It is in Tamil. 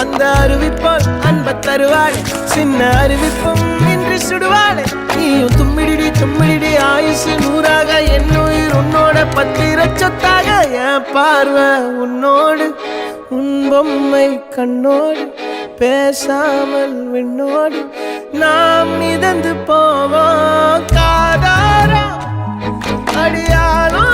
அந்த அறிவிப்போல் அன்ப தருவாள் சின்ன அறிவிப்பும் இன்று சுடுவாளே நீயும் தும்மிடி தும்மிடி ஆயுசு நூறாக என் உயிர் உன்னோட பத்திர சொத்தாக என் பார்வை உன்னோடு உன் பொம்மை கண்ணோடு பேசாமல் விண்ணோடு நாம் மிதந்து போவோம் காதாரா அடியாளோ